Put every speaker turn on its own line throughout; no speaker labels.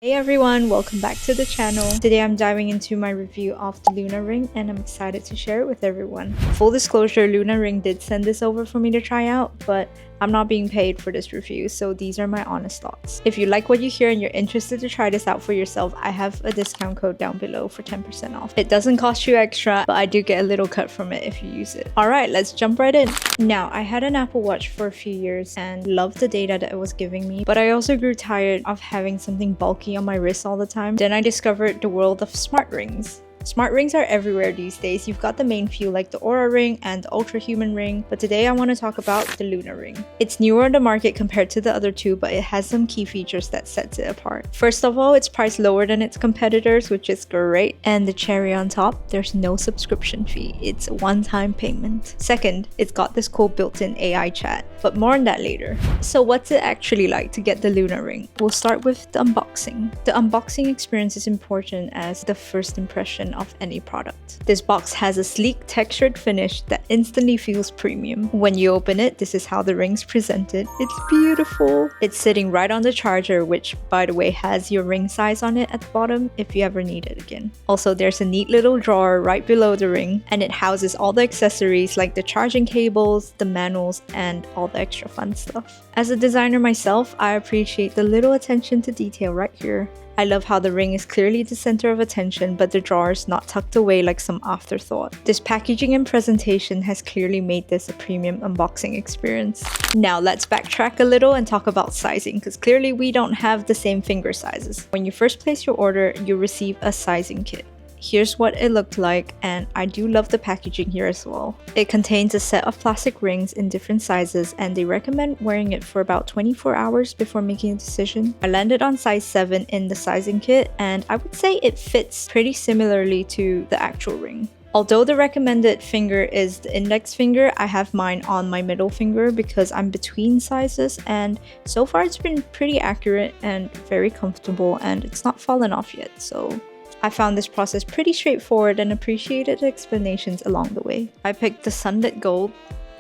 Hey everyone, welcome back to the channel. Today I'm diving into my review of the Luna ring and I'm excited to share it with everyone. Full disclosure, Luna ring did send this over for me to try out, but I'm not being paid for this review, so these are my honest thoughts. If you like what you hear and you're interested to try this out for yourself, I have a discount code down below for 10% off. It doesn't cost you extra, but I do get a little cut from it if you use it. Alright, let's jump right in. Now, I had an Apple Watch for a few years and loved the data that it was giving me, but I also grew tired of having something bulky on my wrist all the time. Then I discovered the world of smart rings. Smart rings are everywhere these days. You've got the main few like the Oura ring and the Ultrahuman ring, but today I want to talk about the Luna ring. It's newer on the market compared to the other two, but it has some key features that sets it apart. First of all, it's priced lower than its competitors, which is great. And the cherry on top, there's no subscription fee. It's a one-time payment. Second, it's got this cool built-in AI chat, but more on that later. So what's it actually like to get the Luna ring? We'll start with the unboxing. The unboxing experience is important as the first impression of any product. This box has a sleek textured finish that instantly feels premium. When you open it, this is how the ring's presented. It's beautiful. It's sitting right on the charger, which by the way has your ring size on it at the bottom if you ever need it again. Also, there's a neat little drawer right below the ring and it houses all the accessories like the charging cables, the manuals, and all the extra fun stuff. As a designer myself, I appreciate the little attention to detail right here. I love how the ring is clearly the center of attention, but the drawer is not tucked away like some afterthought. This packaging and presentation has clearly made this a premium unboxing experience. Now let's backtrack a little and talk about sizing, because clearly we don't have the same finger sizes. When you first place your order, you receive a sizing kit. Here's what it looked like, and I do love the packaging here as well. It contains a set of plastic rings in different sizes and they recommend wearing it for about 24 hours before making a decision. I landed on size 7 in the sizing kit and I would say it fits pretty similarly to the actual ring. Although the recommended finger is the index finger, I have mine on my middle finger because I'm between sizes, and so far it's been pretty accurate and very comfortable and it's not fallen off yet, so I found this process pretty straightforward and appreciated the explanations along the way. I picked the Sunlit Gold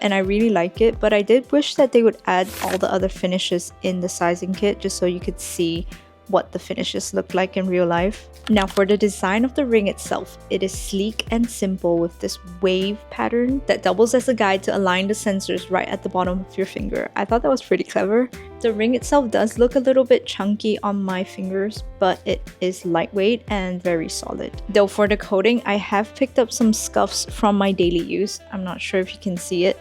and I really like it, but I did wish that they would add all the other finishes in the sizing kit just so you could see what the finishes look like in real life. Now for the design of the ring itself, it is sleek and simple with this wave pattern that doubles as a guide to align the sensors right at the bottom of your finger. I thought that was pretty clever. The ring itself does look a little bit chunky on my fingers, but it is lightweight and very solid. Though for the coating, I have picked up some scuffs from my daily use. I'm not sure if you can see it.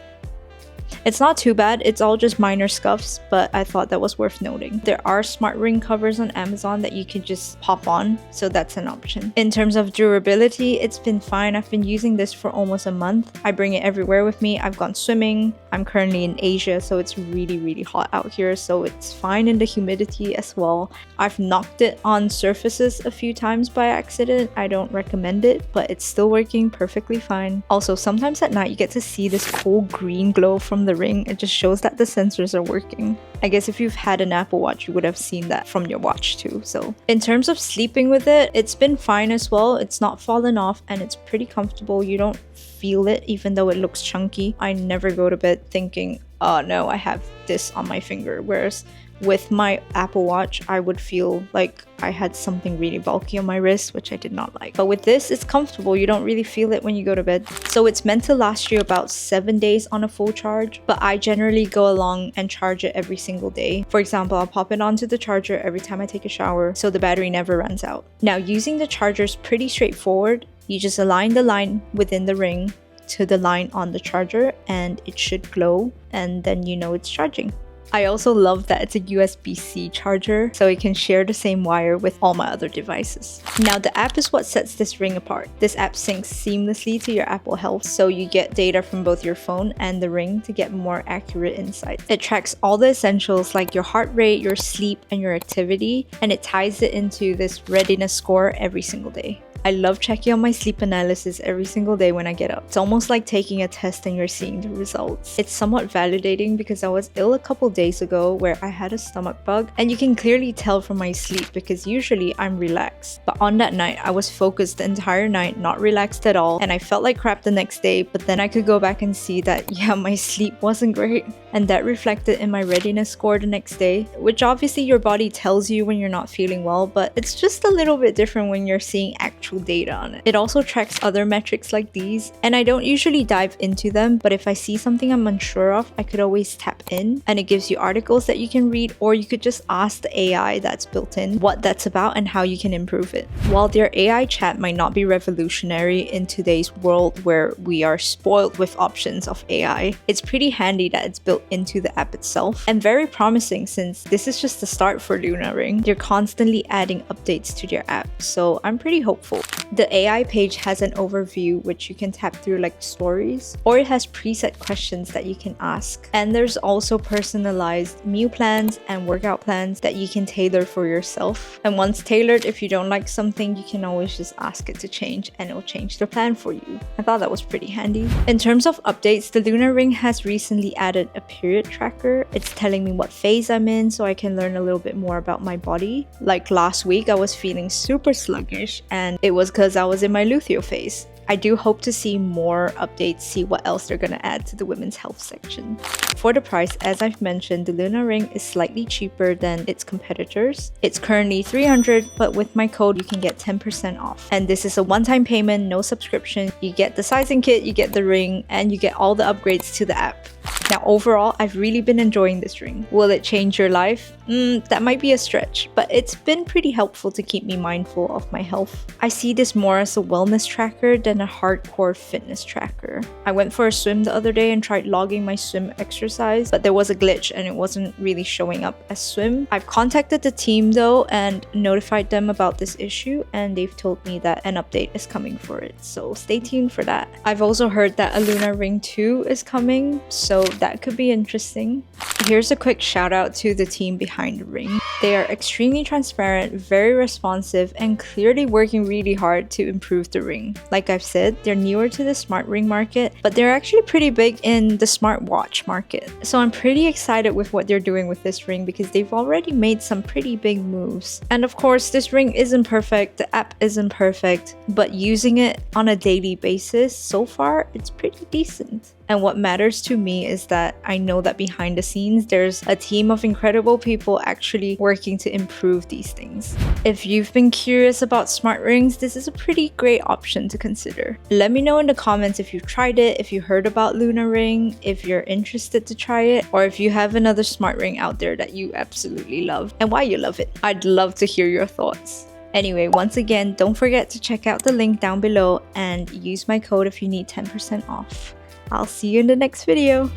It's not too bad, it's all just minor scuffs, but I thought that was worth noting. There are smart ring covers on Amazon that you can just pop on, so that's an option. In terms of durability, it's been fine. I've been using this for almost a month. I bring it everywhere with me. I've gone swimming. I'm currently in Asia, so it's really hot out here, so it's fine in the humidity as well. I've knocked it on surfaces a few times by accident. I don't recommend it, but it's still working perfectly fine. Also, sometimes at night you get to see this cool green glow from the ring. It just shows that the sensors are working. I guess if you've had an Apple Watch, you would have seen that from your watch too. So in terms of sleeping with it, it's been fine as well. It's not fallen off and it's pretty comfortable. You don't feel it even though it looks chunky. I never go to bed thinking, oh no, I have this on my finger. Whereas with my Apple Watch, I would feel like I had something really bulky on my wrist, which I did not like. But with this, it's comfortable. You don't really feel it when you go to bed. So it's meant to last you about 7 days on a full charge, but I generally go along and charge it every single day. For example, I'll pop it onto the charger every time I take a shower, so the battery never runs out. Now, using the charger is pretty straightforward. You just align the line within the ring to the line on the charger and it should glow, and then you know it's charging. I also love that it's a USB-C charger, so it can share the same wire with all my other devices. Now the app is what sets this ring apart. This app syncs seamlessly to your Apple Health, so you get data from both your phone and the ring to get more accurate insights. It tracks all the essentials like your heart rate, your sleep, and your activity, and it ties it into this readiness score every single day. I love checking on my sleep analysis every single day when I get up. It's almost like taking a test and you're seeing the results. It's somewhat validating because I was ill a couple days ago where I had a stomach bug, and you can clearly tell from my sleep because usually I'm relaxed. But on that night, I was focused the entire night, not relaxed at all, and I felt like crap the next day, but then I could go back and see that, yeah, my sleep wasn't great. And that reflected in my readiness score the next day, which obviously your body tells you when you're not feeling well, but it's just a little bit different when you're seeing actual data on it. It also tracks other metrics like these, and I don't usually dive into them, but if I see something I'm unsure of, I could always tap in, and it gives you articles that you can read, or you could just ask the AI that's built in what that's about and how you can improve it. While their AI chat might not be revolutionary in today's world where we are spoiled with options of AI, it's pretty handy that it's built into the app itself, and very promising since this is just the start for Luna Ring. They're constantly adding updates to their app, so I'm pretty hopeful. The AI page has an overview which you can tap through like stories, or it has preset questions that you can ask, and there's also personalized meal plans and workout plans that you can tailor for yourself. And once tailored, if you don't like something, you can always just ask it to change and it'll change the plan for you. I thought that was pretty handy. In terms of updates, the Luna Ring has recently added a period tracker. It's telling me what phase I'm in so I can learn a little bit more about my body. Like last week, I was feeling super sluggish, and it was because I was in my luteal phase. I do hope to see more updates, see what else they're gonna add to the women's health section. For the price, as I've mentioned, the Luna Ring is slightly cheaper than its competitors. It's currently $300, but with my code you can get 10% off. And this is a one-time payment, no subscription. You get the sizing kit, you get the ring, and you get all the upgrades to the app. Now overall, I've really been enjoying this ring. Will it change your life? That might be a stretch, but it's been pretty helpful to keep me mindful of my health. I see this more as a wellness tracker than a hardcore fitness tracker. I went for a swim the other day and tried logging my swim exercise, but there was a glitch and it wasn't really showing up as swim. I've contacted the team though and notified them about this issue, and they've told me that an update is coming for it, so stay tuned for that. I've also heard that a Luna Ring 2 is coming, so that could be interesting. Here's a quick shout out to the team behind the ring. They are extremely transparent, very responsive, and clearly working really hard to improve the ring. Like I've said, they're newer to the smart ring market, but they're actually pretty big in the smartwatch market. So I'm pretty excited with what they're doing with this ring because they've already made some pretty big moves. And of course, this ring isn't perfect, the app isn't perfect, but using it on a daily basis, so far, it's pretty decent. And what matters to me is that I know that behind the scenes, there's a team of incredible people actually working to improve these things. If you've been curious about smart rings, this is a pretty great option to consider. Let me know in the comments if you've tried it, if you heard about Luna Ring, if you're interested to try it, or if you have another smart ring out there that you absolutely love and why you love it. I'd love to hear your thoughts. Anyway, once again, don't forget to check out the link down below and use my code if you need 10% off. I'll see you in the next video.